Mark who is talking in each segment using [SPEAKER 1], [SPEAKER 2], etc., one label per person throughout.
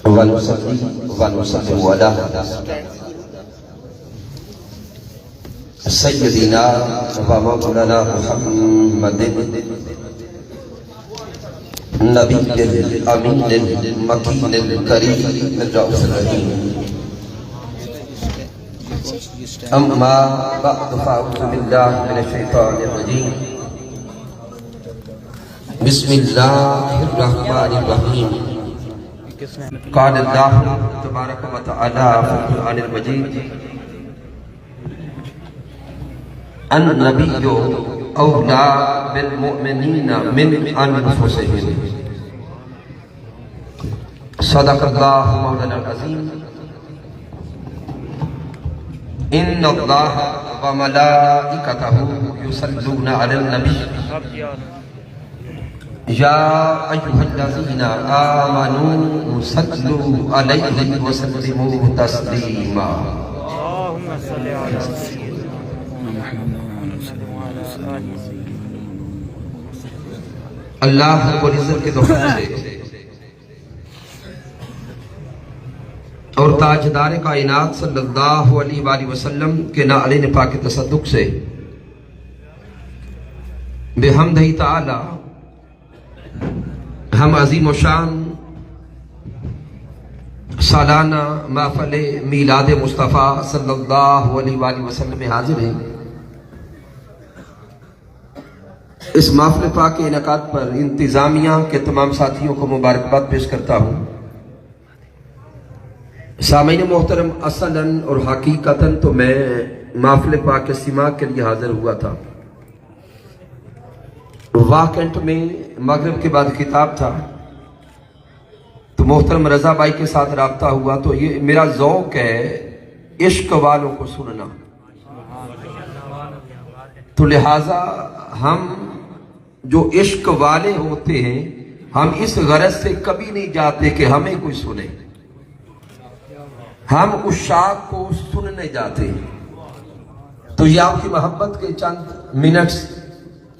[SPEAKER 1] ونصلي ونسلم على سيدنا ومولانا محمد نبي الأمين المكين الكريم الرؤوف الرحيم. أما بعد فأعوذ بالله من الشيطان الرجيم. بسم الله الرحمن الرحيم. قال الله تبارك وتعالى في القرآن المجيد: النبي أولى بالمؤمنين من أنفسهم. صدق الله مولانا العظيم. إن الله وملائكته يصلون على النبي يا أيها الذين آمنوا صلوا عليه وسلموا تسليما.
[SPEAKER 2] اللهم صل على سيدنا محمد وعلى آله.
[SPEAKER 1] اللہ رب العزت کے دخل سے اور تاجدار کائنات صلی اللہ علیہ وآلہ وسلم کے نعلین پاک تصدق سے بحمدہ تعالی ہم عظیم و شان سالانہ محفل میلاد مصطفیٰ صلی اللہ علیہ وآلہ وسلم میں حاضر ہیں. اس محفل پاک کے انعقاد پر انتظامیہ کے تمام ساتھیوں کو مبارکباد پیش کرتا ہوں. سامعین محترم، اصلاً اور حقیقتاً تو میں محفل پاک سماع کے لیے حاضر ہوا تھا. واکنٹ میں مغرب کے بعد خطاب تھا تو محترم رضا بھائی کے ساتھ رابطہ ہوا تو یہ میرا ذوق ہے عشق والوں کو سننا، تو لہٰذا ہم جو عشق والے ہوتے ہیں ہم اس غرض سے کبھی نہیں جاتے کہ ہمیں کوئی سنے، ہم عشاق کو سننے جاتے ہیں. تو یہ آپ کی محبت کے چند منٹس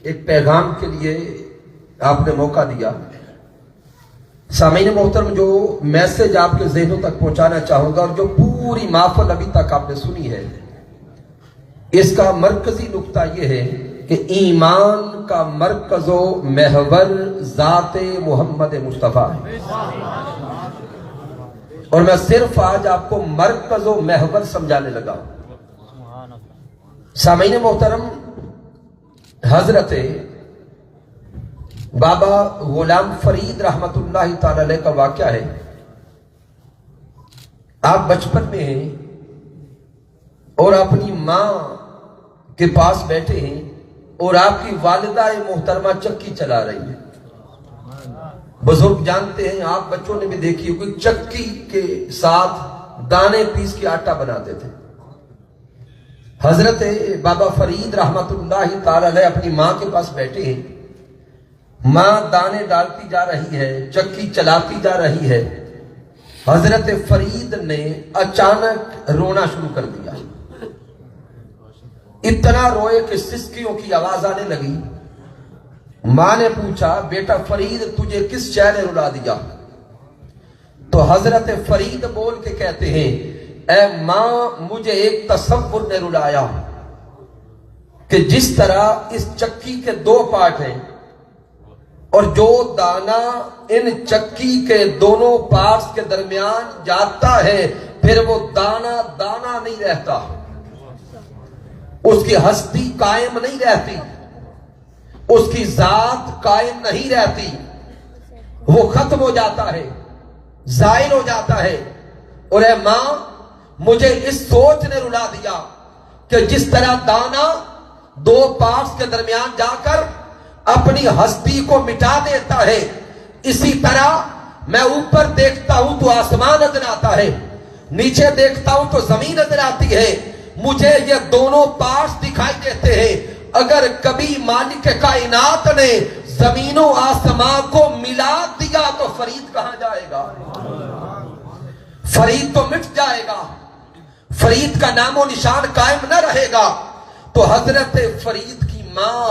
[SPEAKER 1] ایک پیغام کے لیے آپ نے موقع دیا. سامعین محترم، جو میسج آپ کے ذہنوں تک پہنچانا چاہوں گا اور جو پوری محفل ابھی تک آپ نے سنی ہے، اس کا مرکزی نقطہ یہ ہے کہ ایمان کا مرکز و محور ذات محمد مصطفیٰ ہے. اور میں صرف آج آپ کو مرکز و محور سمجھانے لگا ہوں. سامعین محترم، حضرت بابا غلام فرید رحمت اللہ تعالی علیہ کا واقعہ ہے. آپ بچپن میں ہیں اور اپنی ماں کے پاس بیٹھے ہیں اور آپ کی والدہ محترمہ چکی چلا رہی ہے. بزرگ جانتے ہیں، آپ بچوں نے بھی دیکھی ہے، کوئی چکی کے ساتھ دانے پیس کے آٹا بناتے تھے. حضرت بابا فرید رحمت اللہ تعالی علیہ اپنی ماں کے پاس بیٹھے ہیں. ماں دانے ڈالتی جا رہی ہے، چکی چلاتی جا رہی ہے. حضرت فرید نے اچانک رونا شروع کر دیا. اتنا روئے کہ سسکیوں کی آواز آنے لگی. ماں نے پوچھا، بیٹا فرید تجھے کس شے نے رلا دیا؟ تو حضرت فرید بول کے کہتے ہیں، اے ماں مجھے ایک تصور نے رلایا کہ جس طرح اس چکی کے دو پارٹ ہیں اور جو دانا ان چکی کے دونوں پارٹس کے درمیان جاتا ہے پھر وہ دانا دانا نہیں رہتا، اس کی ہستی قائم نہیں رہتی، اس کی ذات قائم نہیں رہتی، وہ ختم ہو جاتا ہے، زائل ہو جاتا ہے. اور اے ماں مجھے اس سوچ نے رلا دیا کہ جس طرح دانا دو پارٹس کے درمیان جا کر اپنی ہستی کو مٹا دیتا ہے، اسی طرح میں اوپر دیکھتا ہوں تو آسمان نظر آتا ہے، نیچے دیکھتا ہوں تو زمین نظر آتی ہے، مجھے یہ دونوں پارٹس دکھائی دیتے ہیں. اگر کبھی مالک کائنات نے زمین و آسمان کو ملا دیا تو فرید کہاں جائے گا؟ فرید تو مٹ جائے گا، فرید کا نام و نشان قائم نہ رہے گا. تو حضرت فرید کی ماں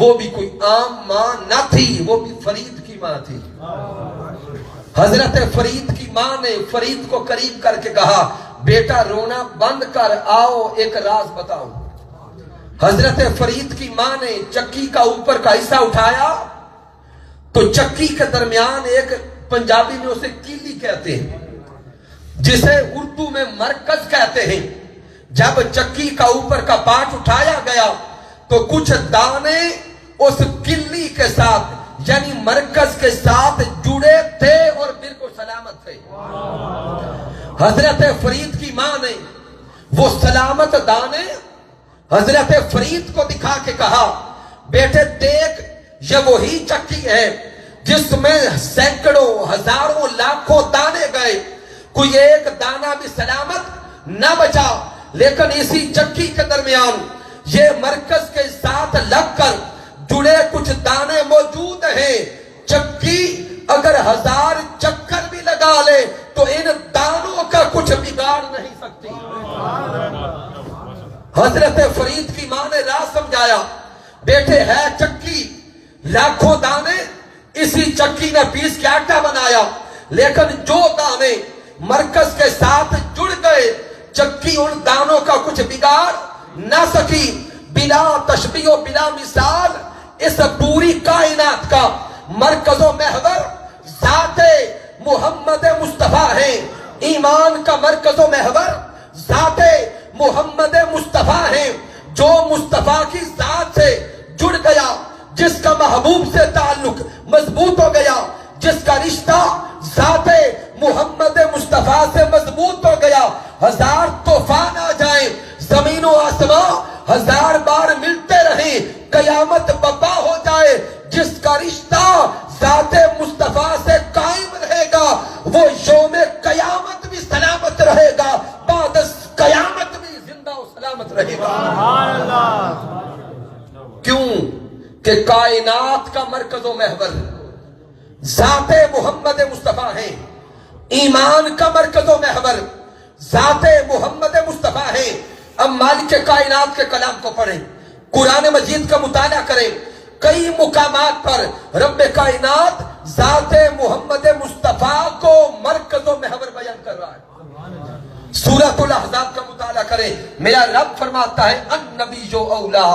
[SPEAKER 1] وہ بھی کوئی عام ماں نہ تھی، وہ بھی فرید کی माँ थी। हजरत फरीद की माँ ने फरीद को करीब करके कहा, बेटा रोना बंद कर, आओ एक राज बताओ। हजरत फरीद की माँ ने चक्की का ऊपर का हिस्सा उठाया तो चक्की के दरमियान एक, पंजाबी में उसे कीली कहते हैं, जिसे उर्दू में मरकज कहते हैं। जब चक्की का ऊपर का पार्ट उठाया गया तो कुछ दाने उस किल्ली के साथ यानी मरकज के साथ जुड़े थे और बिल्कुल सलामत थे। हजरत फरीद की मां ने वो सलामत दाने हजरत फरीद को दिखा के कहा, बेटे देख, ये वही चक्की है जिसमें सैकड़ों हजारों लाखों दाने गए, कोई एक दाना भी सलामत न बचा, लेकिन इसी चक्की के दरमियान ये मरकज के साथ लगकर जुड़े कुछ दाने मौजूद हैं। चक्की अगर 1000 चक्कर भी लगा ले तो इन दानों का कुछ बिगाड़ नहीं सकती। हजरत फरीद की मां ने राज समझाया, बेटे है चक्की, लाखों दाने इसी चक्की ने पीस के आटा बनाया, लेकिन जो दाने मरकज के साथ जुड़ गए, चक्की उन दानों का कुछ बिगाड़ ना सकी। बिला तशबीह बिला मिसाल इस पूरी कायनात का मरकजो महवर ज़ाते मुहम्मद मुस्तफा है। ईमान का मरकजो महवर ज़ाते मुहम्मद मुस्तफा है। जो मुस्तफा की ज़ात से जुड़ गया, जिसका महबूब से ताल्लुक मजबूत हो गया, जिसका रिश्ता ज़ाते मुहम्मद मुस्तफा से मजबूत हो गया, 1000 तूफान आ जाए, जमीन और आसमां 1000 बार मिलते रहे, कयामत बपा हो जाए, जिसका रिश्ता ज़ाते मुस्तफा से कायम रहेगा, वो यौमे कयामत भी सलामत रहेगा, बाद कयामत भी जिंदा और सलामत रहेगा। क्यों कि कायनात का मरकज़ो महवर ज़ाते मुहम्मद मुस्तफा है। ईमान का मरकज़ो महवर ज़ाते मुहम्मद मुस्तफा है। अब मालिक कायनात के कलाम को पढ़ें, कुरान मजीद का मुताला करें, कई मुकामात पर रब्बे कायनात ज़ाते मुहम्मद मुस्तफा को मरकज़ो महवर बयान कर रहा है। सूरतुल अहज़ाब का मुताला करें, मेरा रब फरमाता है अन्नबिय्यु औला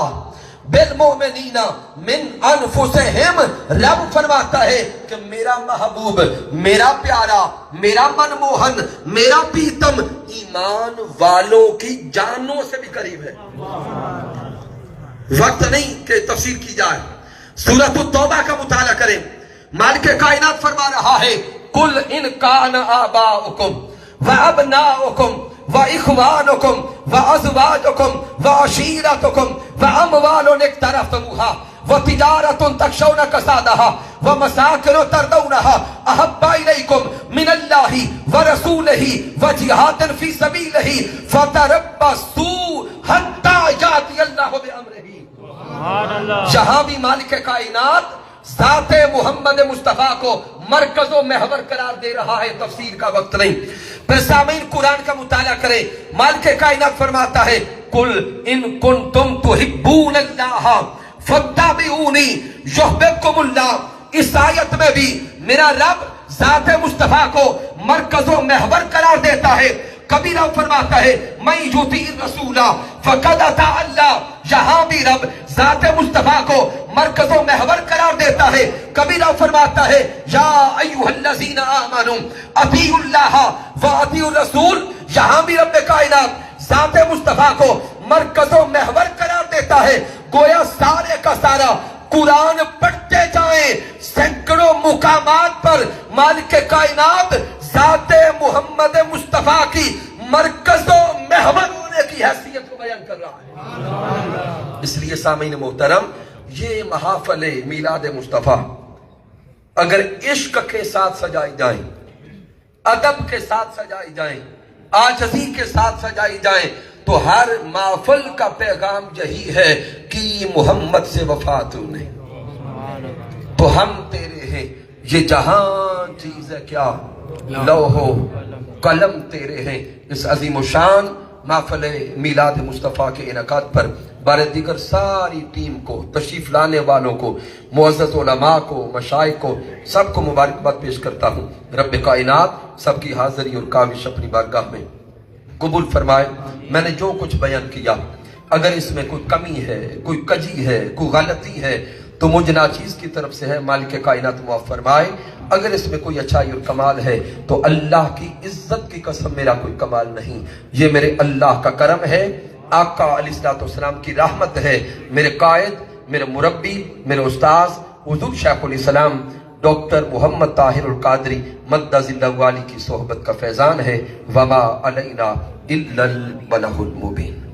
[SPEAKER 1] बिल मोमिनीना मिन अनफुसिहिम। रब फरमाता है कि मेरा महबूब, मेरा प्यारा, मेरा मनमोहन, मेरा प्रीतम ईमान वालों की जानों से भी करीब है। वक्त नहीं कि तफसीर की जाए, सूरत तौबा का मुताला करें, मालिक कायनात फरमा रहा है, कुल इन कान आबाउकुम व अबनाउकुम व इखवानुकुम व अज़वाजुकुम व अशीरतुकुम व अमवालुन इक्तरफ्तमुहा व तिजारतुन तखशौन कसादहा व मसाकिन तरदौनहा अहब्बा इलैकुम मिनल्लाहि व रसूलिहि व जिहादिन फी सबीलिहि फतरब्बसू हत्ता याति अल्लाहु बिअम्रिहि। जहां भी मालिक कायनात ज़ाते मुहम्मद मुस्तफा को मरकज़ो महवर करार दे रहा है, तफसीर का वक्त नहीं। फिर सामीन कुरान का मुताला करें, मालिक कायनात फरमाता है, कुल इन कुंतुम तुहिब्बूनल्लाह फत्तबिऊनी युहब्बुकुमुल्लाह। इस आयत में भी मेरा रब ज़ाते मुस्तफा को मरकज़ो महवर करार देता है। कभी रब फरमाता है, मैं युतीर रसूला फक़द अता अल्लाह। यहाँ भी रब ज़ाते मुस्तफा को मरकज़ो महवर करार देता है। कभी रब फरमाता है, या अय्युहल्लज़ीना आमनू अतीउल्लाह व अतीउर रसूल। यहाँ भी रब कायनात ज़ाते मुस्तफा को मरकज़ो महवर करार देता है। गोया सारे का सारा कुरान पढ़ते जाएं, सैकड़ों मुकामात पर मालिक कायनात ज़ाते मुहम्मद मुस्तफा की मरकज़ो महवर होने की हैसियत को बयान कर रहा है। इसलिए सामीन मोहतरम, ये महाफले मीलाद मुस्तफा अगर इश्क के साथ सजाई जाए, अदब के साथ सजाई जाए, आजज़ी के साथ सजाई जाए, तो हर महफिल का पैगाम यही है कि मोहम्मद से वफा तूने, तो हम तेरे हैं, ये जहां चीज है क्या लौहो कलम तेरे हैं। इस अजीम शान महफिल मीलाद मुस्तफ़ा के इनकाद पर बारे दीगर सारी टीम को, तशरीफ लाने वालों को, मुअज़्ज़ज़ उलमा को, मशाइख को, सबको मुबारकबाद पेश करता हूँ। रब कायनात सबकी हाज़िरी और काविश अपनी बारगाह में कबूल फरमाए। मैंने जो कुछ बयान किया अगर इसमें कोई कमी है, कोई कजी है, कोई गलती है तो मुझ नाचीज की तरफ से है, मालिक कायनात मुआफ़ फरमाए। अगर इसमें कोई अच्छाई और कमाल है तो अल्लाह की इज्जत की कसम मेरा कोई कमाल नहीं, ये मेरे अल्लाह का करम है, आका अलैहिस्सलाम की रहमत है। मेरे कायद, मेरे मुरब्बी, मेरे उस्ताद हुज़ूर शेखुल इस्लाम डॉक्टर मोहम्मद ताहिर अल कादरी मद्दज़िल्लहु वाली की सोहबत का फैज़ान है। वमा अलैना इल्लल बलागुल मुबीन।